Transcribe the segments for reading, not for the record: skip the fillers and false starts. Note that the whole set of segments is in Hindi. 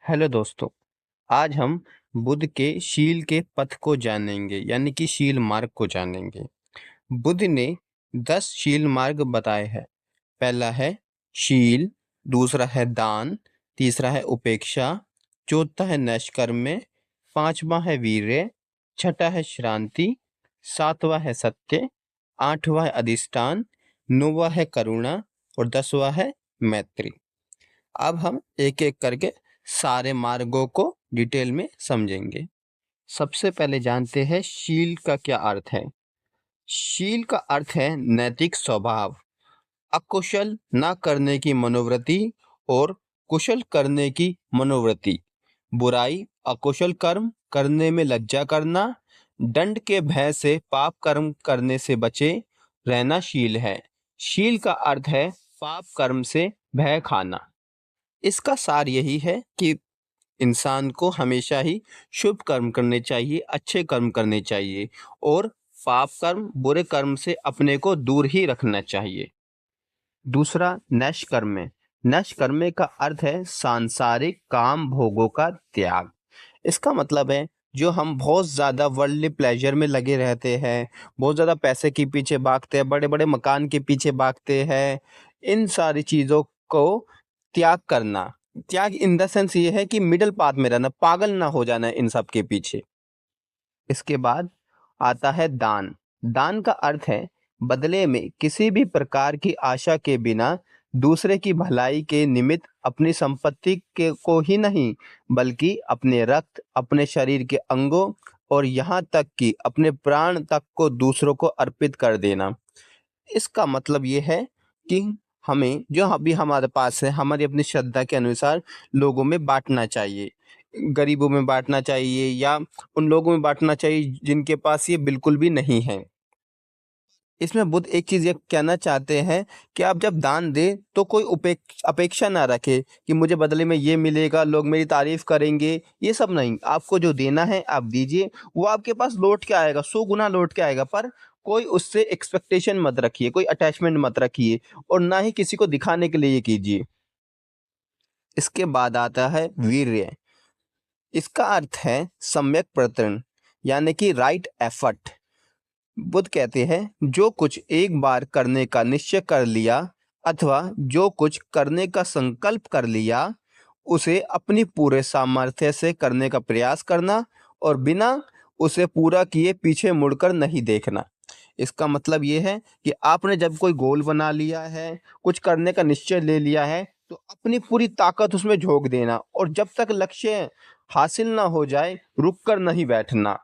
हेलो दोस्तों। आज हम बुद्ध के शील के पथ को जानेंगे, यानी कि शील मार्ग को जानेंगे। बुद्ध ने 10 शील मार्ग बताए हैं। पहला है शील, दूसरा है दान, तीसरा है उपेक्षा, चौथा है नैष्कर्म्य, पांचवा है वीर्य, छठा है श्रांति, सातवां है सत्य, आठवां है अधिष्ठान, नौवां है करुणा और 10वां है मैत्री। अब हम एक एक करके सारे मार्गों को डिटेल में समझेंगे। सबसे पहले जानते हैं शील का क्या अर्थ है। शील का अर्थ है नैतिक स्वभाव, अकुशल न करने की मनोवृत्ति और कुशल करने की मनोवृत्ति, बुराई अकुशल कर्म करने में लज्जा करना, दंड के भय से पाप कर्म करने से बचे रहना शील है। शील का अर्थ है पाप कर्म से भय खाना। इसका सार यही है कि इंसान को हमेशा ही शुभ कर्म करने चाहिए, अच्छे कर्म करने चाहिए और पाप कर्म, बुरे कर्म से अपने को दूर ही रखना चाहिए। दूसरा नैष्कर्म्य। नैष्कर्म्य का अर्थ है सांसारिक काम भोगों का त्याग। इसका मतलब है जो हम बहुत ज़्यादा वर्ल्डली प्लेजर में लगे रहते हैं, बहुत ज़्यादा पैसे के पीछे भागते हैं, बड़े बड़े मकान के पीछे भागते हैं, इन सारी चीज़ों को त्याग करना। त्याग इन द सेंस ये है कि मिडल पाथ में रहना, पागल ना हो जाना इन सब के पीछे। इसके बाद आता है दान। दान का अर्थ है बदले में किसी भी प्रकार की आशा के बिना दूसरे की भलाई के निमित्त अपनी संपत्ति के को ही नहीं, बल्कि अपने रक्त, अपने शरीर के अंगों और यहाँ तक कि अपने प्राण तक को दूसरों को अर्पित कर देना। इसका मतलब ये है कि हमें जो अभी हमारे पास है, हमारी अपनी श्रद्धा के अनुसार लोगों में बांटना चाहिए। गरीबों में बांटना चाहिए या उन लोगों में बांटना चाहिए जिनके पास ये बिल्कुल भी नहीं है। इसमें बुद्ध एक चीज़ ये कहना चाहते हैं कि आप जब दान दें तो कोई अपेक्षा ना रखें कि मुझे बदले में ये मिलेगा, लोग मेरी तारीफ करेंगे। ये सब नहीं, आपको जो देना है आप दीजिए, वो आपके पास लौट के आएगा, 100 गुना लौट के आएगा। पर कोई उससे एक्सपेक्टेशन मत रखिए, कोई अटैचमेंट मत रखिए और ना ही किसी को दिखाने के लिए ये कीजिए। इसके बाद आता है वीर्य। इसका अर्थ है सम्यक प्रयत्न, यानी कि राइट एफर्ट। बुद्ध कहते हैं जो कुछ एक बार करने का निश्चय कर लिया अथवा जो कुछ करने का संकल्प कर लिया, उसे अपनी पूरे सामर्थ्य से करने का प्रयास करना और बिना उसे पूरा किए पीछे मुड़कर नहीं देखना। इसका मतलब ये है कि आपने जब कोई गोल बना लिया है, कुछ करने का निश्चय ले लिया है, तो अपनी पूरी ताकत उसमें झोंक देना और जब तक लक्ष्य हासिल ना हो जाए रुक कर नहीं बैठना।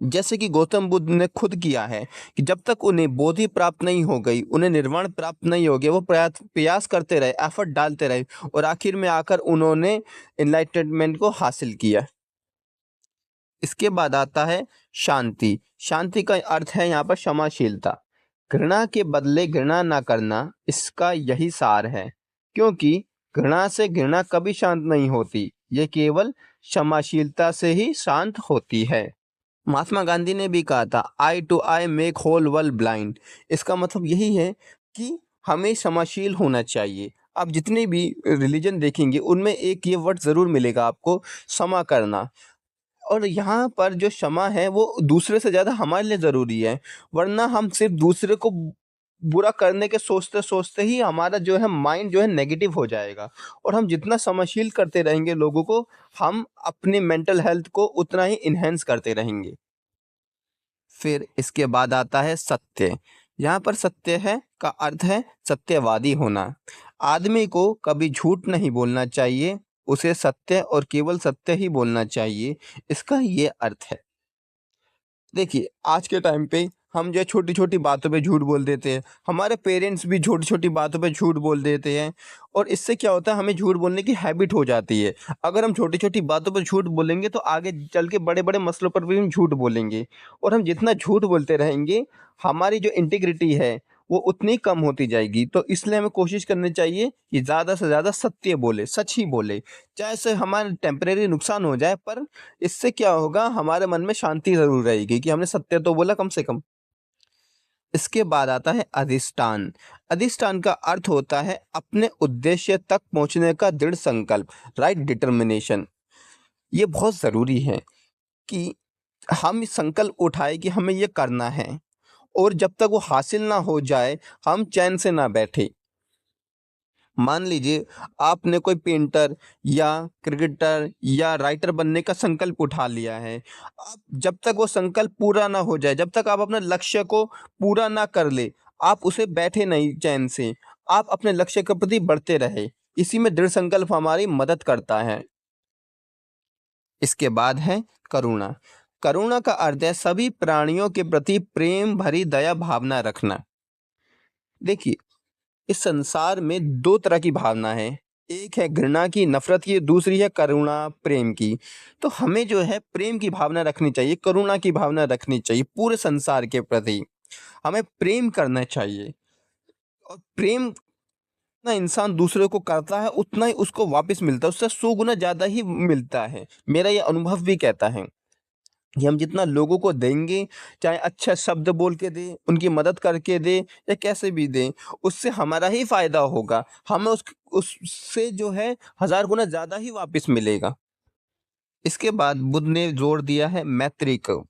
जैसे कि गौतम बुद्ध ने खुद किया है कि जब तक उन्हें बोधि प्राप्त नहीं हो गई, उन्हें निर्वाण प्राप्त नहीं हो गया, वो प्रयास प्रयास करते रहे, एफर्ट डालते रहे और आखिर में आकर उन्होंने एनलाइटनमेंट को हासिल किया। इसके बाद आता है शांति। शांति का अर्थ है यहाँ पर क्षमाशीलता। घृणा के बदले घृणा ना करना, इसका यही सार है। क्योंकि घृणा से घृणा कभी शांत नहीं होती, ये केवल क्षमाशीलता से ही शांत होती है। महात्मा गांधी ने भी कहा था eye to eye make whole world blind. इसका मतलब यही है कि हमें क्षमाशील होना चाहिए। आप जितने भी रिलीजन देखेंगे उनमें एक ये वर्ड ज़रूर मिलेगा आपको, क्षमा करना। और यहाँ पर जो क्षमा है वो दूसरे से ज़्यादा हमारे लिए ज़रूरी है, वरना हम सिर्फ दूसरे को बुरा करने के सोचते सोचते ही हमारा जो है माइंड जो है नेगेटिव हो जाएगा और हम जितना क्षमाशील करते रहेंगे लोगों को, हम अपनी मेंटल हेल्थ को उतना ही इन्हेंस करते रहेंगे। फिर इसके बाद आता है सत्य। यहाँ पर सत्य है का अर्थ है सत्यवादी होना। आदमी को कभी झूठ नहीं बोलना चाहिए, उसे सत्य और केवल सत्य ही बोलना चाहिए। इसका ये अर्थ है। देखिए आज के टाइम पे हम जो है छोटी छोटी बातों पे झूठ बोल देते हैं, हमारे पेरेंट्स भी छोटी छोटी बातों पे झूठ बोल देते हैं और इससे क्या होता है, हमें झूठ बोलने की हैबिट हो जाती है। अगर हम छोटी छोटी बातों पर झूठ बोलेंगे तो आगे चल के बड़े बड़े मसलों पर भी हम झूठ बोलेंगे और हम जितना झूठ बोलते रहेंगे हमारी जो इंटीग्रिटी है वो उतनी कम होती जाएगी। तो इसलिए हमें कोशिश करनी चाहिए कि ज़्यादा से ज़्यादा सत्य बोले, सच ही बोले, चाहे से हमारे टेम्परेरी नुकसान हो जाए, पर इससे क्या होगा, हमारे मन में शांति ज़रूर रहेगी कि हमने सत्य तो बोला कम से कम। इसके बाद आता है अधिष्ठान। अधिष्ठान का अर्थ होता है अपने उद्देश्य तक पहुंचने का दृढ़ संकल्प, राइट डिटर्मिनेशन। ये बहुत ज़रूरी है कि हम संकल्प उठाए कि हमें ये करना है, और जब तक वो हासिल ना हो जाए हम चैन से ना बैठे। मान लीजिए आपने कोई पेंटर या क्रिकेटर या राइटर बनने का संकल्प उठा लिया है। आप जब तक वो संकल्प पूरा ना हो जाए, जब तक आप अपने लक्ष्य को पूरा ना कर ले, आप उसे बैठे नहीं चैन से। आप अपने लक्ष्य के प्रति बढ़ते रहे। इसी में दृढ़ संकल्प हमारी मदद करता है। इसके बाद है करुणा। करुणा का अर्थ है सभी प्राणियों के प्रति प्रेम भरी दया भावना रखना। देखिए, इस संसार में दो तरह की भावना है। एक है घृणा की, नफरत की, दूसरी है करुणा, प्रेम की। तो हमें जो है प्रेम की भावना रखनी चाहिए, करुणा की भावना रखनी चाहिए पूरे संसार के प्रति। हमें प्रेम करना चाहिए, और प्रेम ना इंसान दूसरे को करता है उतना ही उसको वापस मिलता है, उससे 100 गुना ज़्यादा ही मिलता है। मेरा ये अनुभव भी कहता है कि हम जितना लोगों को देंगे, चाहे अच्छा शब्द बोल के दें, उनकी मदद करके दें या कैसे भी दें, उससे हमारा ही फ़ायदा होगा। हमें उससे जो है 1000 गुना ज़्यादा ही वापस मिलेगा। इसके बाद बुद्ध ने जोड़ दिया है मैत्री को।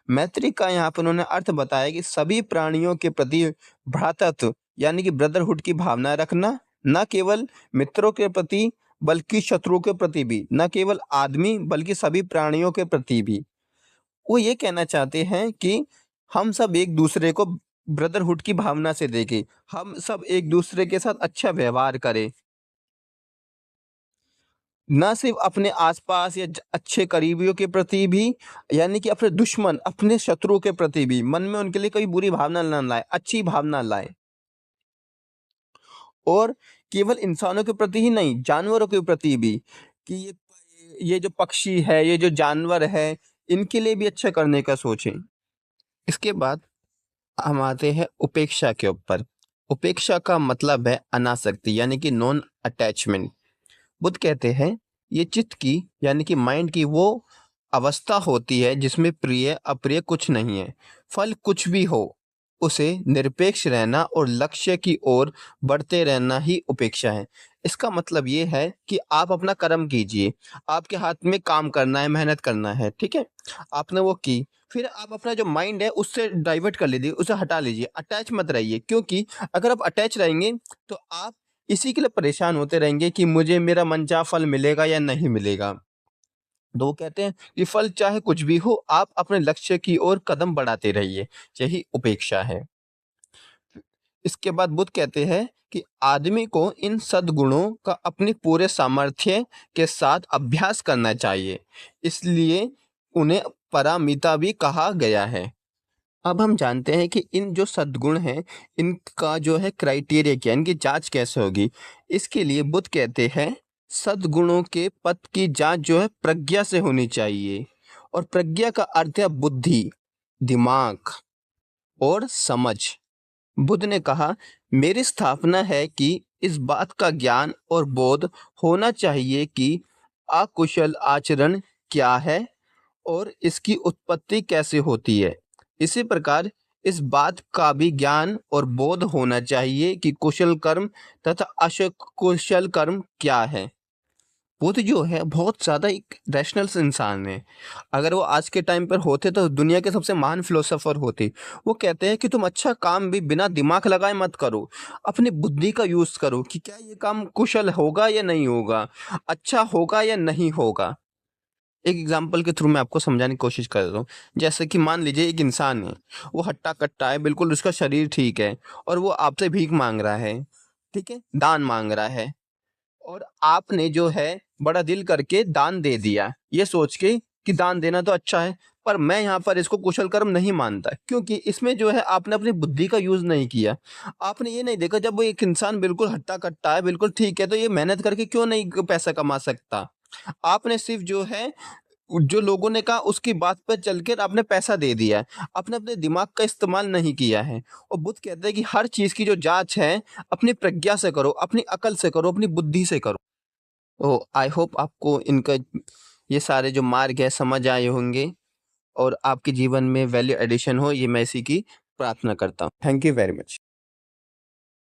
मैत्री का यहाँ पर उन्होंने अर्थ बताया कि सभी प्राणियों के प्रति भ्रातृत्व यानी कि ब्रदरहुड की भावना रखना, न केवल मित्रों के प्रति बल्कि शत्रुओं के प्रति भी, न केवल आदमी बल्कि सभी प्राणियों के प्रति भी। वो ये कहना चाहते हैं कि हम सब एक दूसरे को ब्रदरहुड की भावना से देखें, हम सब एक दूसरे के साथ अच्छा व्यवहार करें। ना सिर्फ अपने आसपास या अच्छे करीबियों के प्रति भी, यानी कि अपने दुश्मन, अपने शत्रुओं के प्रति भी मन में उनके लिए कोई बुरी भावना ना लाए, अच्छी भावना लाए। और केवल इंसानों के प्रति ही नहीं, जानवरों के प्रति भी, कि ये जो पक्षी है, ये जो जानवर है, इनके लिए भी अच्छा करने का सोचें। इसके बाद हम आते हैं उपेक्षा के ऊपर। उपेक्षा का मतलब है अनासक्ति, यानी कि नॉन अटैचमेंट। बुद्ध कहते हैं ये चित्त की यानी कि माइंड की वो अवस्था होती है जिसमें प्रिय अप्रिय कुछ नहीं है, फल कुछ भी हो, उसे निरपेक्ष रहना और लक्ष्य की ओर बढ़ते रहना ही उपेक्षा है। इसका मतलब ये है कि आप अपना कर्म कीजिए, आपके हाथ में काम करना है, मेहनत करना है, ठीक है, आपने वो की, फिर आप अपना जो माइंड है उससे डाइवर्ट कर लीजिए, उसे हटा लीजिए, अटैच मत रहिए। क्योंकि अगर आप अटैच रहेंगे तो आप इसी के लिए परेशान होते रहेंगे कि मुझे मेरा मनचाहा फल मिलेगा या नहीं मिलेगा। तो वो कहते हैं कि फल चाहे कुछ भी हो, आप अपने लक्ष्य की ओर कदम बढ़ाते रहिए, यही उपेक्षा है। इसके बाद बुद्ध कहते हैं कि आदमी को इन सद्गुणों का अपने पूरे सामर्थ्य के साथ अभ्यास करना चाहिए, इसलिए उन्हें पारमिता भी कहा गया है। अब हम जानते हैं कि इन जो सद्गुण हैं, इनका जो है क्राइटेरिया क्या है, इनकी जांच कैसे होगी। इसके लिए बुद्ध कहते हैं सद्गुणों के पथ की जांच जो है प्रज्ञा से होनी चाहिए, और प्रज्ञा का अर्थ है बुद्धि, दिमाग और समझ। बुद्ध ने कहा मेरी स्थापना है कि इस बात का ज्ञान और बोध होना चाहिए कि अकुशल आचरण क्या है और इसकी उत्पत्ति कैसे होती है। इसी प्रकार इस बात का भी ज्ञान और बोध होना चाहिए कि कुशल कर्म तथा अकुशल कर्म क्या है। बुद्ध जो है बहुत ज़्यादा एक रैशनल इंसान है। अगर वो आज के टाइम पर होते तो दुनिया के सबसे महान फिलोसोफर होते। वो कहते हैं कि तुम अच्छा काम भी बिना दिमाग लगाए मत करो, अपनी बुद्धि का यूज़ करो कि क्या ये काम कुशल होगा या नहीं होगा, अच्छा होगा या नहीं होगा। एक एग्जाम्पल के थ्रू मैं आपको समझाने की कोशिश कर रहा हूँ। जैसे कि मान लीजिए एक इंसान है, वो हट्टा-कट्टा है, बिल्कुल उसका शरीर ठीक है, और वो आपसे भीख माँग रहा है, ठीक है? दान माँग रहा है, और आपने जो है बड़ा दिल करके दान दे दिया, ये सोच के कि दान देना तो अच्छा है, पर मैं यहाँ पर इसको कुशल कर्म नहीं मानता, क्योंकि इसमें जो है आपने अपनी बुद्धि का यूज़ नहीं किया। आपने ये नहीं देखा जब वो एक इंसान बिल्कुल हट्टा-कट्टा है, बिल्कुल ठीक है, तो ये मेहनत करके क्यों नहीं पैसा कमा सकता? आपने सिर्फ़ जो है जो लोगों ने कहा उसकी बात पे चल कर आपने पैसा दे दिया है। आपने अपने दिमाग का इस्तेमाल नहीं किया है। और बुद्ध कहते हैं कि हर चीज़ की जो जाँच है, अपनी प्रज्ञा से करो, अपनी अकल से करो, अपनी बुद्धि से करो। तो आई होप आपको इनका ये सारे जो मार्ग है समझ आए होंगे, और आपके जीवन में वैल्यू एडिशन हो, ये मैं इसी की प्रार्थना करता हूँ। Thank you very much.